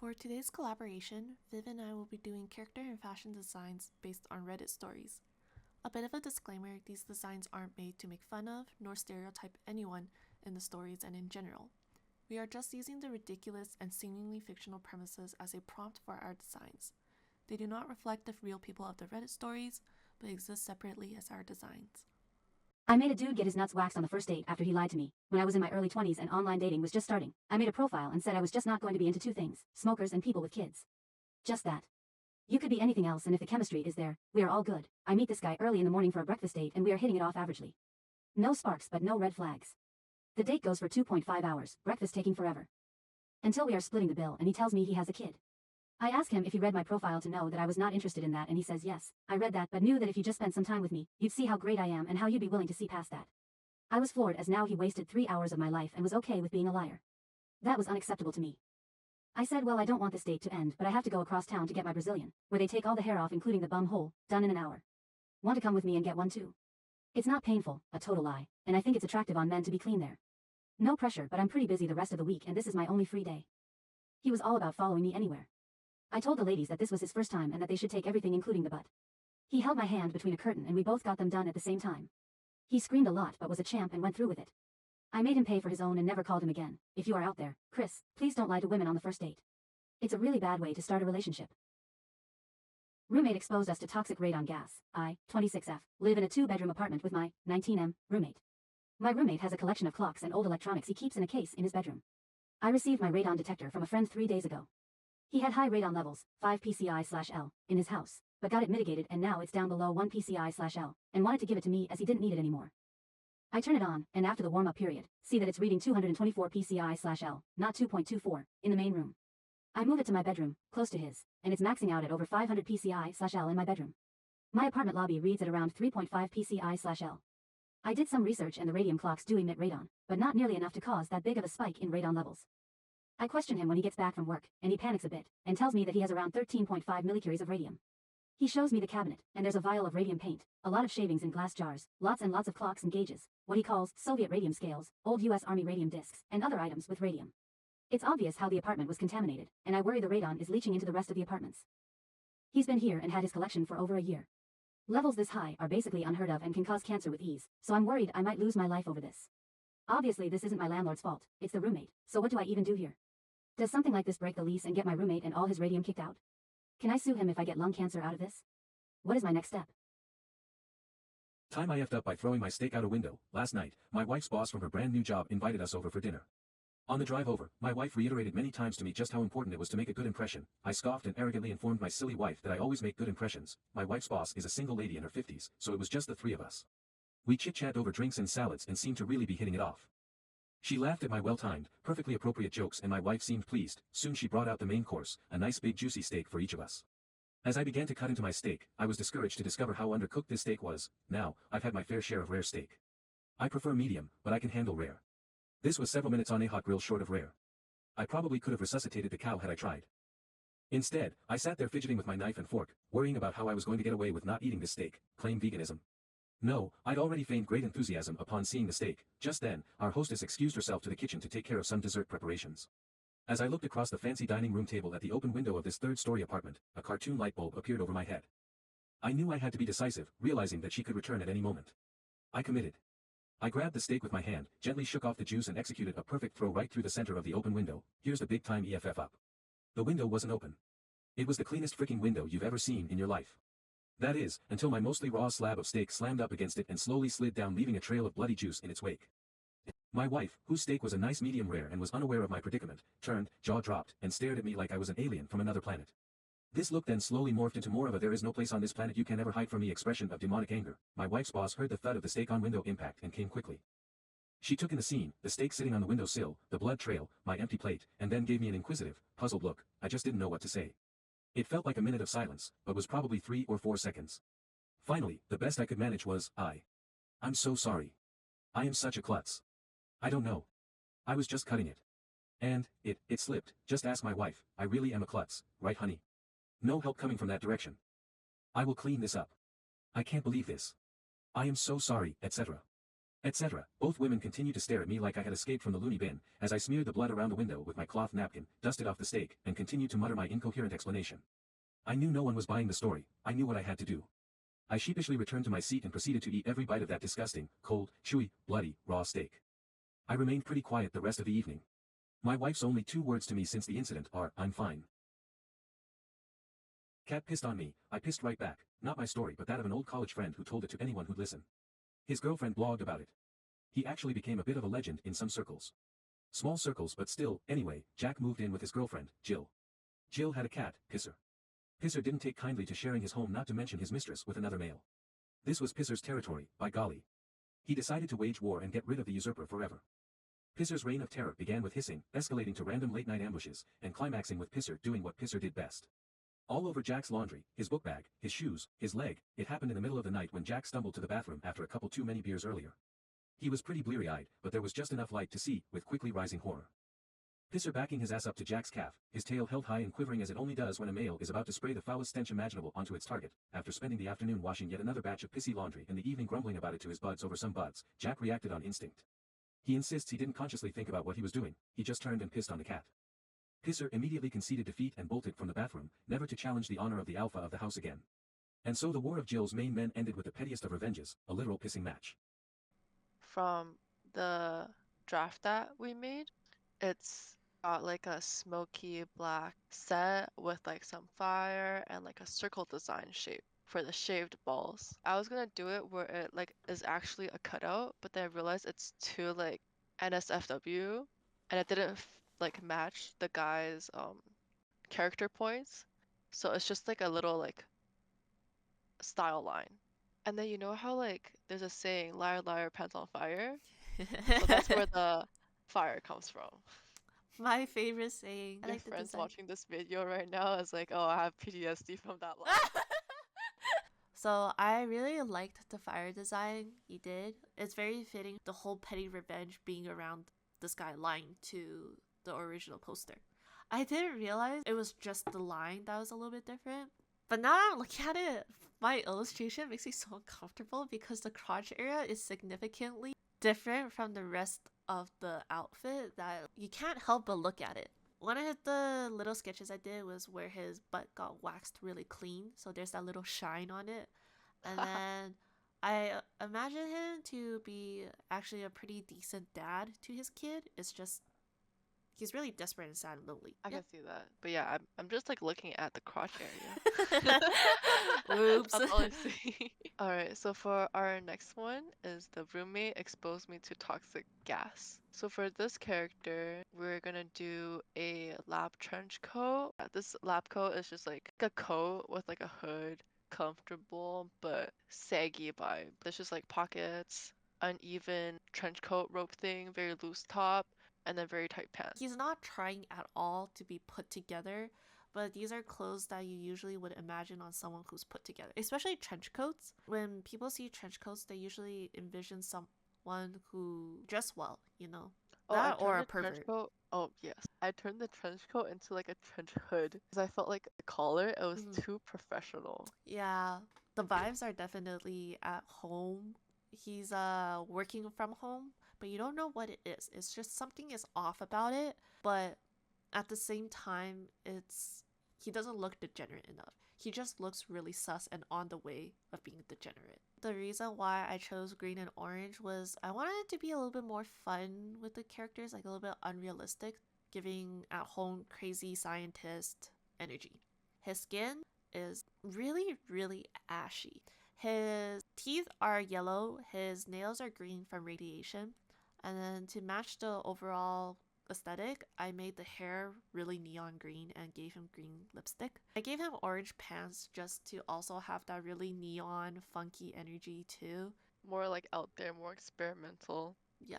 For today's collaboration, Viv and I will be doing character and fashion designs based on Reddit stories. A bit of a disclaimer, these designs aren't made to make fun of nor stereotype anyone in the stories and in general. We are just using the ridiculous and seemingly fictional premises as a prompt for our designs. They do not reflect the real people of the Reddit stories, but exist separately as our designs. I made a dude get his nuts waxed on the first date after he lied to me. When I was in my early 20s and online dating was just starting, I made a profile and said I was just not going to be into two things: smokers and people with kids. Just that. You could be anything else, and if the chemistry is there, we are all good. I meet this guy early in the morning for a breakfast date and we are hitting it off averagely. No sparks but no red flags. The date goes for 2.5 hours, breakfast taking forever. Until we are splitting the bill and he tells me he has a kid. I ask him if he read my profile to know that I was not interested in that, and he says yes. I read that, but knew that if you just spent some time with me, you'd see how great I am and how you'd be willing to see past that. I was floored, as now he wasted 3 hours of my life and was okay with being a liar. That was unacceptable to me. I said, well, I don't want this date to end, but I have to go across town to get my Brazilian, where they take all the hair off including the bum hole, done in an hour. Want to come with me and get one too? It's not painful, a total lie, and I think it's attractive on men to be clean there. No pressure, but I'm pretty busy the rest of the week and this is my only free day. He was all about following me anywhere. I told the ladies that this was his first time and that they should take everything including the butt. He held my hand between a curtain and we both got them done at the same time. He screamed a lot but was a champ and went through with it. I made him pay for his own and never called him again. If you are out there, Chris, please don't lie to women on the first date. It's a really bad way to start a relationship. Roommate exposed us to toxic radon gas. I, 26F, live in a 2-bedroom apartment with my 19M roommate. My roommate has a collection of clocks and old electronics he keeps in a case in his bedroom. I received my radon detector from a friend 3 days ago. He had high radon levels, 5 psi/L, in his house, but got it mitigated and now it's down below 1 psi/L, and wanted to give it to me as he didn't need it anymore. I turn it on, and after the warm-up period, see that it's reading 224 psi/L, not 2.24, in the main room. I move it to my bedroom, close to his, and it's maxing out at over 500 psi/L in my bedroom. My apartment lobby reads at around 3.5 psi/L. I did some research and the radium clocks do emit radon, but not nearly enough to cause that big of a spike in radon levels. I question him when he gets back from work, and he panics a bit, and tells me that he has around 13.5 millicuries of radium. He shows me the cabinet, and there's a vial of radium paint, a lot of shavings in glass jars, lots and lots of clocks and gauges, what he calls Soviet radium scales, old US Army radium discs, and other items with radium. It's obvious how the apartment was contaminated, and I worry the radon is leaching into the rest of the apartments. He's been here and had his collection for over a year. Levels this high are basically unheard of and can cause cancer with ease, so I'm worried I might lose my life over this. Obviously this isn't my landlord's fault, it's the roommate, so what do I even do here? Does something like this break the lease and get my roommate and all his radium kicked out? Can I sue him if I get lung cancer out of this? What is my next step? Time I effed up by throwing my steak out a window. Last night, my wife's boss from her brand new job invited us over for dinner. On the drive over, my wife reiterated many times to me just how important it was to make a good impression. I scoffed and arrogantly informed my silly wife that I always make good impressions. My wife's boss is a single lady in her 50s, so it was just the three of us. We chit-chat over drinks and salads and seemed to really be hitting it off. She laughed at my well-timed, perfectly appropriate jokes and my wife seemed pleased. Soon she brought out the main course, a nice big juicy steak for each of us. As I began to cut into my steak, I was discouraged to discover how undercooked this steak was. Now, I've had my fair share of rare steak. I prefer medium, but I can handle rare. This was several minutes on a hot grill short of rare. I probably could have resuscitated the cow had I tried. Instead, I sat there fidgeting with my knife and fork, worrying about how I was going to get away with not eating this steak, claim veganism. No, I'd already feigned great enthusiasm upon seeing the steak. Just then, our hostess excused herself to the kitchen to take care of some dessert preparations. As I looked across the fancy dining room table at the open window of this third-story apartment, a cartoon light bulb appeared over my head. I knew I had to be decisive, realizing that she could return at any moment. I committed. I grabbed the steak with my hand, gently shook off the juice and executed a perfect throw right through the center of the open window. Here's the big-time EFF up. The window wasn't open. It was the cleanest freaking window you've ever seen in your life. That is, until my mostly raw slab of steak slammed up against it and slowly slid down, leaving a trail of bloody juice in its wake. My wife, whose steak was a nice medium rare and was unaware of my predicament, turned, jaw dropped, and stared at me like I was an alien from another planet. This look then slowly morphed into more of a "there is no place on this planet you can ever hide from me" expression of demonic anger. My wife's boss heard the thud of the steak on window impact and came quickly. She took in the scene, the steak sitting on the windowsill, the blood trail, my empty plate, and then gave me an inquisitive, puzzled look. I just didn't know what to say. It felt like a minute of silence, but was probably 3 or 4 seconds. Finally, the best I could manage was, I'm so sorry. I am such a klutz. I don't know. I was just cutting it. And, it slipped. Just ask my wife. I really am a klutz, right honey? No help coming from that direction. I will clean this up. I can't believe this. I am so sorry, etc. etc. Both women continued to stare at me like I had escaped from the loony bin, as I smeared the blood around the window with my cloth napkin, dusted off the steak, and continued to mutter my incoherent explanation. I knew no one was buying the story. I knew what I had to do. I sheepishly returned to my seat and proceeded to eat every bite of that disgusting, cold, chewy, bloody, raw steak. I remained pretty quiet the rest of the evening. My wife's only 2 words to me since the incident are, "I'm fine." Cat pissed on me, I pissed right back, not my story but that of an old college friend who told it to anyone who'd listen. His girlfriend blogged about it. He actually became a bit of a legend in some circles. Small circles but still, anyway, Jack moved in with his girlfriend, Jill. Jill had a cat, Pisser. Pisser didn't take kindly to sharing his home, not to mention his mistress, with another male. This was Pisser's territory, by golly. He decided to wage war and get rid of the usurper forever. Pisser's reign of terror began with hissing, escalating to random late-night ambushes, and climaxing with Pisser doing what Pisser did best. All over Jack's laundry, his book bag, his shoes, his leg. It happened in the middle of the night when Jack stumbled to the bathroom after a couple too many beers earlier. He was pretty bleary-eyed, but there was just enough light to see, with quickly rising horror. Pisser backing his ass up to Jack's calf, his tail held high and quivering as it only does when a male is about to spray the foulest stench imaginable onto its target. After spending the afternoon washing yet another batch of pissy laundry and the evening grumbling about it to his buds over some buds, Jack reacted on instinct. He insists he didn't consciously think about what he was doing, he just turned and pissed on the cat. Pisser immediately conceded defeat and bolted from the bathroom, never to challenge the honor of the alpha of the house again. And so the war of Jill's main men ended with the pettiest of revenges, a literal pissing match. From the draft that we made, it's got like a smoky black set with like some fire and like a circle design shape for the shaved balls. I was gonna do it where it like is actually a cutout, but then I realized it's too like NSFW and it didn't like match the guy's character points. So it's just like a little like style line. And then you know how like there's a saying, liar, liar, pants on fire? So that's where the fire comes from. My favorite saying. I Your like the friends design. watching this video right now is like, oh, I have PTSD from that line. So I really liked the fire design he did. It's very fitting, the whole petty revenge being around this guy lying to the original poster. I didn't realize it was just the line that was a little bit different. But now I'm looking at it, my illustration makes me so uncomfortable because the crotch area is significantly different from the rest of the outfit that you can't help but look at it. One of the little sketches I did was where his butt got waxed really clean, so there's that little shine on it. And then I imagine him to be actually a pretty decent dad to his kid. It's just he's really desperate and sad and lonely. I Yep. can see that. But yeah, I'm just like looking at the crotch area. Oops. That's all I see. Alright, so for our next one is the roommate exposed me to toxic gas. So for this character, we're gonna do a lab trench coat. This lab coat is just like a coat with like a hood, comfortable but saggy vibe. There's just like pockets, uneven trench coat rope thing, very loose top, and then very tight pants. He's not trying at all to be put together, but these are clothes that you usually would imagine on someone who's put together, especially trench coats. When people see trench coats, they usually envision someone who dressed well, you know? Oh, I That or turned a the trench pervert. coat. Oh, yes. I turned the trench coat into like a trench hood because I felt like the collar, it was Mhm. too professional. Yeah, the vibes are definitely at home. He's working from home, but you don't know what it is. It's just something is off about it, but at the same time, he doesn't look degenerate enough. He just looks really sus and on the way of being degenerate. The reason why I chose green and orange was I wanted it to be a little bit more fun with the characters, like a little bit unrealistic, giving at home crazy scientist energy. His skin is really, really ashy. His teeth are yellow, his nails are green from radiation, and then to match the overall aesthetic, I made the hair really neon green and gave him green lipstick. I gave him orange pants just to also have that really neon, funky energy too. More like out there, more experimental. Yeah.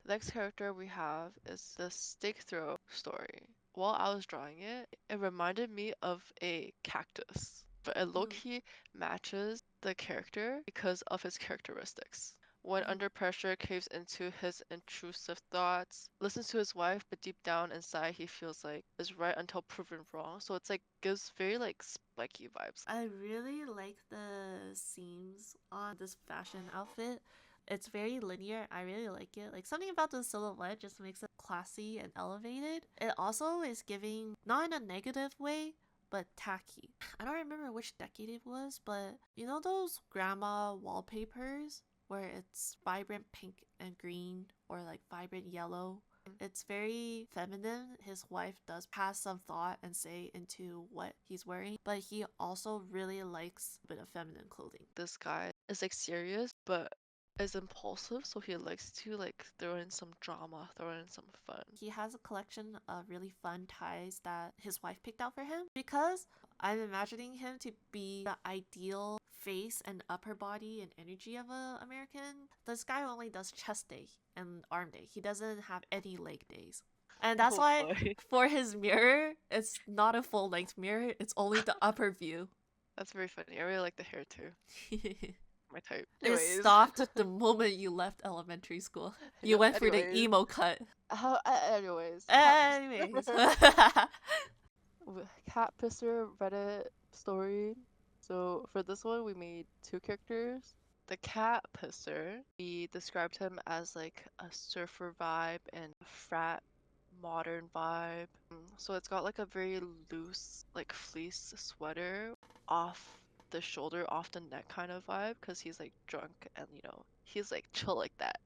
The next character we have is the stick throw story. While I was drawing it, it reminded me of a cactus, but it low-key matches the character because of his characteristics. When Mhm. under pressure, caves into his intrusive thoughts, listens to his wife, but deep down inside he feels like is right until proven wrong. So it's like gives very like spiky vibes. I really like the seams on this fashion outfit. It's very linear. I really like it. Like something about the silhouette just makes it classy and elevated. It also is giving, not in a negative way, but tacky. I don't remember which decade it was, but you know those grandma wallpapers where it's vibrant pink and green or like vibrant yellow? It's very feminine. His wife does pass some thought and say into what he's wearing, but he also really likes a bit of feminine clothing. This guy is like serious, but is impulsive, so he likes to like throw in some drama, throw in some fun. He has a collection of really fun ties that his wife picked out for him because I'm imagining him to be the ideal face and upper body and energy of a American. This guy only does chest day and arm day. He doesn't have any leg days. And that's Oh why boy. for his mirror, it's not a full length mirror, it's only the upper view. That's very funny. I really like the hair too. It My type. stopped the moment you left elementary school. You went for the Anyways. emo cut. Anyways. Anyways. Cat pisser Reddit story. So for this one, we made two characters. The cat pisser, we described him as like a surfer vibe and a frat modern vibe. So it's got like a very loose, like fleece sweater off the shoulder, off the neck kind of vibe, because he's like drunk and he's like chill like that.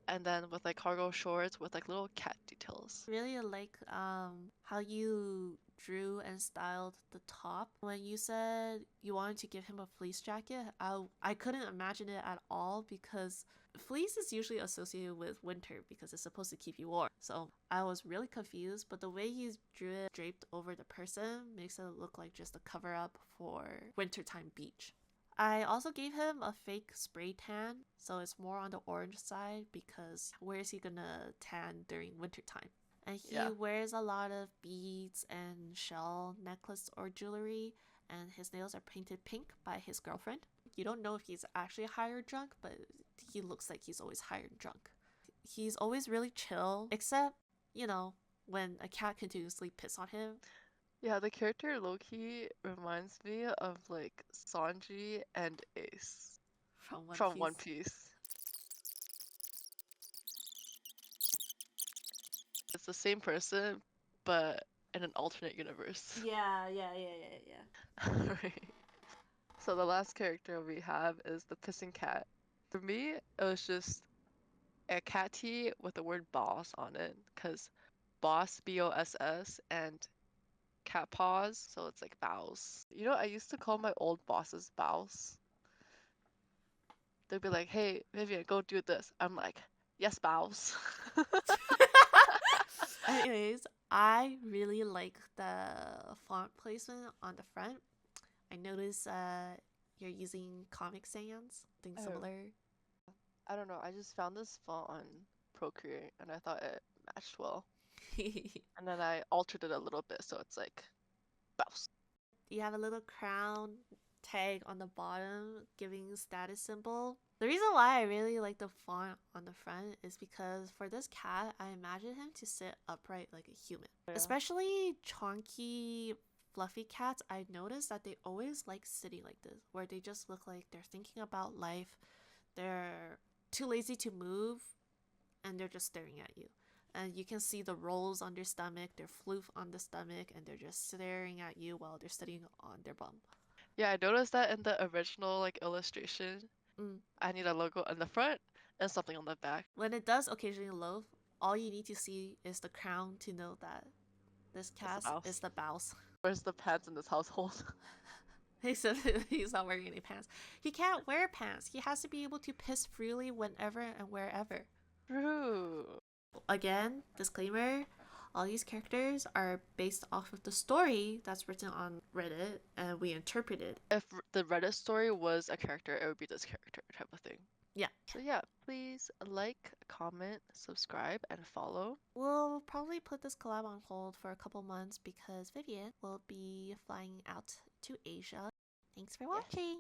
And then with like cargo shorts with like little cat details. Really like how you drew and styled the top. When you said you wanted to give him a fleece jacket, I couldn't imagine it at all because fleece is usually associated with winter because it's supposed to keep you warm. So I was really confused, but the way you drew it draped over the person makes it look like just a cover up for wintertime beach. I also gave him a fake spray tan, so it's more on the orange side because where is he gonna tan during wintertime? And he wears a lot of beads and shell necklace or jewelry, and his nails are painted pink by his girlfriend. You don't know if he's actually high or drunk, but he looks like he's always high or drunk. He's always really chill, except, when a cat continuously piss on him. Yeah, the character Loki reminds me of like Sanji and Ace From One Piece. It's the same person, but in an alternate universe. Yeah. Right. So the last character we have is the pissing cat. For me, it was just a cat tee with the word boss on it, because boss, BOSS, and cat paws, so it's like bows. I used to call my old bosses bows. They'd be like, hey, Vivian, go do this. I'm like, yes, bows. Anyways, I really like the font placement on the front. I noticed you're using Comic Sans, something Oh. similar. I don't know, I just found this font on Procreate and I thought it matched well. And then I altered it a little bit so it's like bows. You have a little crown tag on the bottom giving status symbol. The reason why I really like the font on the front is because for this cat, I imagine him to sit upright like a human. Yeah. Especially chonky, fluffy cats, I noticed that they always like sitting like this, where they just look like they're thinking about life. They're too lazy to move, and they're just staring at you. And you can see the rolls on their stomach, their floof on the stomach, and they're just staring at you while they're sitting on their bum. Yeah, I noticed that in the original like illustration. I need a logo on the front and something on the back. When it does occasionally loaf, all you need to see is the crown to know that this cat is the bows. Where's the pants in this household? He said he's not wearing any pants. He can't wear pants. He has to be able to piss freely whenever and wherever. True. Again, disclaimer, all these characters are based off of the story that's written on Reddit and we interpreted. If the Reddit story was a character, it would be this character type of thing. Yeah. So yeah, please like, comment, subscribe, and follow. We'll probably put this collab on hold for a couple months because Vivian will be flying out to Asia. Thanks for watching.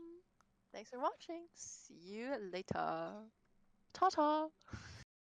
Thanks for watching. See you later. Ta-ta.